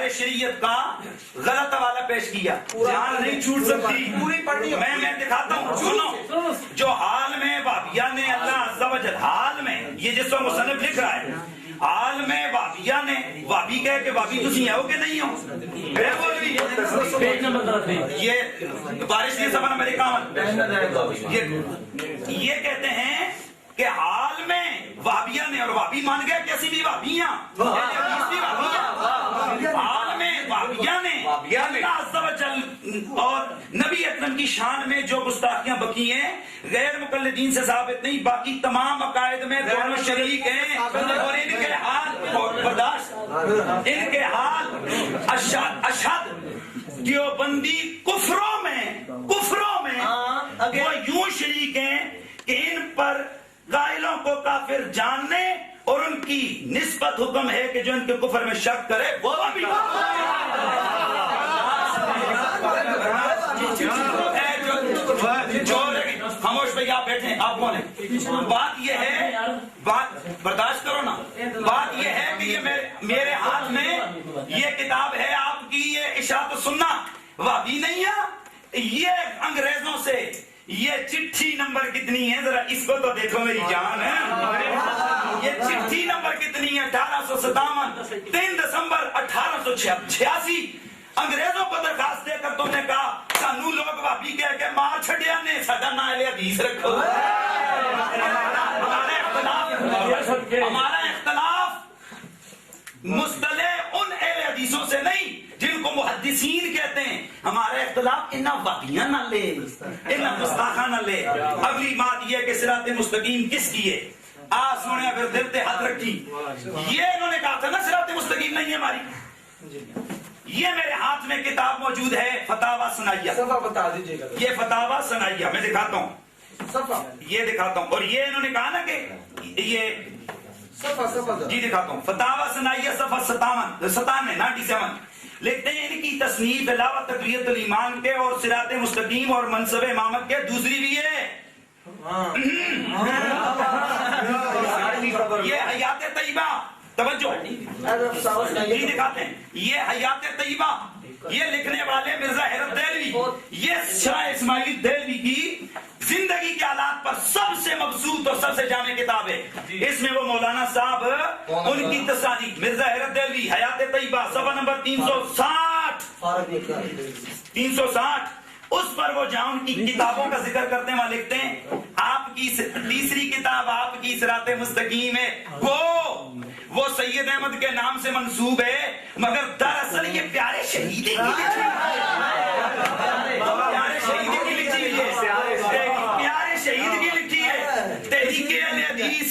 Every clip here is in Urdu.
ہمارے شریعت کا غلط حوالہ پیش کیا، جان نہیں چھوٹ سکتی پوری پڑھی، میں دکھاتا ہوں، سنو، جو حال میں وہابیہ نے اللہ عز و جل، حال میں یہ جس کو مصنف لکھ رہا ہے، حال میں وہابیہ نے، وہابی کہے کہ وہابی تسی ہو کہ نہیں ہو، یہ بارش کی صفحہ نمبر 51، یہ کہتے ہیں کہ حال میں وہابیہ نے، اور وہابی مان گئے کہ اسی بھی وہابیاں، حال میں وہابیہ نے اللہ عز و جل اور نبی اکرم کی شان میں جو گستاخیاں بکی ہیں غیر مقلدین سے ثابت نہیں، باقی تمام عقائد میں دونوں شریک ہیں، اور ان کے حال برداشت، ان کے حال اشہد دیوبندی کفروں میں وہ یوں شریک ہیں کہ ان پر قائلوں کو کافر جاننے اور ان کی نسبت حکم ہے کہ جو ان کے کفر میں شک کرے وہ بھی خاموش بھائی، آپ بیٹھیں، آپ کون ہیں؟ بات یہ ہے، بات برداشت کرو نا، بات یہ ہے کہ یہ میرے ہاتھ میں یہ کتاب ہے آپ کی، یہ اشاعت السنہ، وہابی نہیں ہے، یہ انگریزوں سے یہ چٹھی نمبر کتنی ہے ذرا اس کو تو دیکھو میری جان ہے، یہ چٹھی نمبر کتنی ہے؟ 1857، 3 دسمبر 1886، انگریزوں کو درخواست دے کر تم نے کہا سانو لوگ وہابی کہہ کے مار چھڑیا نے، سدا نا اہل حدیث رکھو، ہمارا اختلاف مصطلح ان اہل حدیثوں سے نہیں جن کو محدثین کہتے ہیں، ہمارا اختلاف انہاں وہابیاں نہ لے، انہاں گستاخاں نہ لے۔ اگلی بات یہ کہ صراط مستقیم کس کی ہے؟ سونے اگر دل پہ ہاتھ رکھی، یہ انہوں نے کہا تھا نا صراط مستقیم نہیں ہے ہماری، یہ میرے ہاتھ میں کتاب موجود ہے فتاوی ثنائیہ، بتا دیجیے گا، یہ فتاوی ثنائیہ میں دکھاتا ہوں، یہ دکھاتا ہوں، اور یہ انہوں نے کہا نا کہ یہ جی دکھاتا ہوں، فتاوی ثنائیہ صفحہ 97 لکھتے ہیں ان کی تصنیف علاوہ تقویت الایمان کے اور صراط مستقیم اور منصب امامت کے دوسری بھی ہے، یہ حیات طیبہ، توجہ یہ دکھاتے ہیں، یہ حیات طیبہ، یہ لکھنے والے مرزا حیرت دہلوی، یہ شاہ اسماعیل دہلوی کی زندگی کے حالات پر سب سے مبسوط اور سب سے جامع کتاب ہے، اس میں وہ مولانا صاحب ان کی تصانیف، مرزا حیرت دہلوی حیات طیبہ صفحہ نمبر 360 اس پر وہ جہاں ان کی کتابوں کا ذکر کرتے ہیں وہاں لکھتے ہیں آپ کی تیسری کتاب آپ کی صراط مستقیم ہے، وہ سید احمد کے نام سے منسوب ہے، مگر دراصل یہ پیارے شہیدی کی لکھی ہے، تحریک اہل حدیث،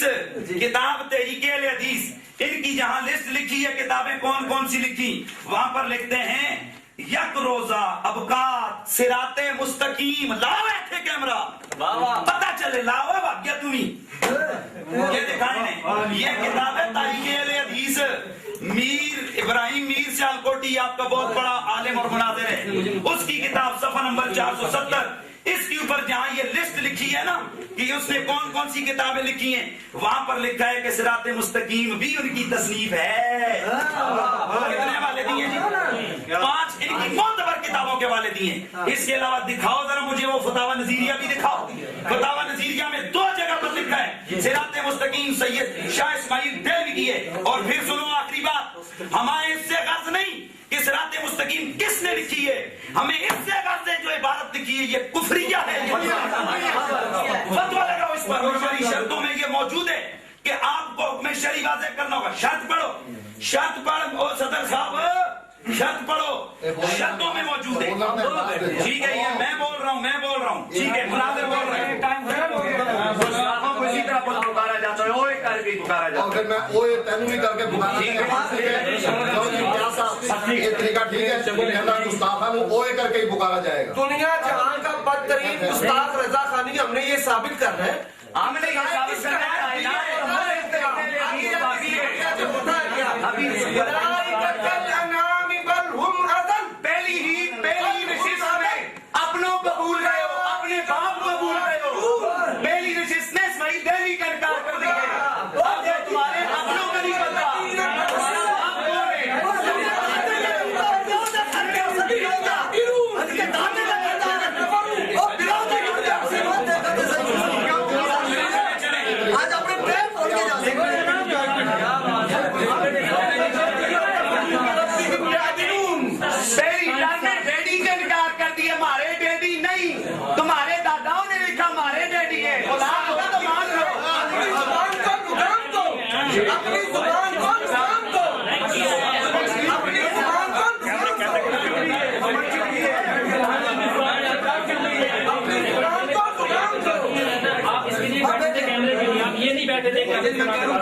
کتاب تحریک اہل حدیث، ان کی جہاں لسٹ لکھی ہے کتابیں کون کون سی لکھی، وہاں پر لکھتے ہیں یک روزہ ابکات صراط مستقیم، لاؤ ایتھے کیمرہ پتہ چلے، لاؤ ہے واقعہ تمہیں، یہ دکھائیں نے، یہ کتاب ہے تاریخ اہل حدیث، میر ابراہیم میر سیالکوٹی آپ کا بہت بڑا عالم اور مناظر ہے، اس کی کتاب صفحہ نمبر 470، اس کے اوپر جہاں یہ لسٹ لکھی ہے نا کہ اس نے کون کون سی کتابیں لکھی ہیں، وہاں پر لکھا ہے کہ صراط مستقیم بھی ان کی تصنیف ہے، کتنے والے دیے جی؟ 5 ان کی معتبر کتابوں کے والے دیے، اس کے علاوہ دکھاؤ ذرا مجھے وہ فتاوی نظیریہ بھی دکھاؤ، فتاوی نظیریہ میں 2 جگہ پر لکھا ہے صراط مستقیم سید شاہ اسماعیل دہلوی کی ہے، اور پھر سنو آخری بات، ہمیں اس سے غرض نہیں کہ صراط مستقیم کس نے لکھی ہے، ہمیں اس سے غرض ہے جو عبارت لکھی ہے یہ کفریہ ہے، فتویٰ لگاؤ اس پر، اور ہماری شرطوں میں یہ موجود ہے کہ آپ کو حکم شرعی واضح کرنا ہوگا، شرط پڑھو، شرط پڑھ اور صدر صاحب شرط پڑھو، شرطوں میں موجود ہے، ٹھیک ہے، یہ میں بول رہا ہوں، ٹھیک ہے، مناظر بول رہے ہیں، گستاخوں کو اسی طرح پکارا جاتا ہے، اوے کر کے پکارا جاتا ہے، اگر میں اوے تینوں بھی کر کے پکارا یہ طریقہ ٹھیک ہے، گستاخان اوے کر کے ہی پکارا جائے گا، دنیا جہاں کا بدترین گستاخ رضا خانی، ہم نے یہ ثابت کرنا ہے، ہم نے یہ ثابت کرنا ہے، پہلی نشست میں اپنوں قبول رہے ہو، اپنے باپ قبول رہے ہو، پہلی نشست میں اسماعیل دہلوی کا انکار کر دیا گیا، اب یہ تمہارے اپنوں کا نہیں پتا،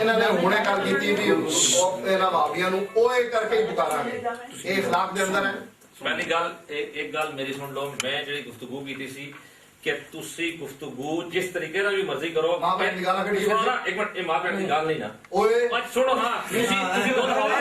ਇਹਨਾਂ ਨੇ ਹੁਣੇ ਗੱਲ ਕੀਤੀ ਵੀ ਇਹਨਾਂ ਵਾਬੀਆਂ ਨੂੰ ਓਏ ਕਰਕੇ ਹੀ ਪੁਕਾਰਾਂਗੇ ਇਹ اخلاق ਦੇ ਅੰਦਰ ਹੈ ਪਹਿਲੀ ਗੱਲ ਇੱਕ ਗੱਲ ਮੇਰੀ ਸੁਣ ਲਓ ਮੈਂ ਜਿਹੜੀ ਗੁਫ਼ਤਗੂ ਕੀਤੀ ਸੀ ਕਿ ਤੁਸੀਂ ਗੁਫ਼ਤਗੂ ਜਿਸ ਤਰੀਕੇ ਨਾਲ ਵੀ ਮਰਜ਼ੀ ਕਰੋ ਮਾਂ ਭੈਣ ਦੀ ਗੱਲ ਕਿਹੜੀ ਸੁਣੋ ਨਾ ਇੱਕ ਮਿੰਟ ਇਹ ਮਾਂ ਭੈਣ ਦੀ ਗੱਲ ਨਹੀਂ ਨਾ ਓਏ ਸੁਣੋ ਹਾਂ ਤੁਸੀਂ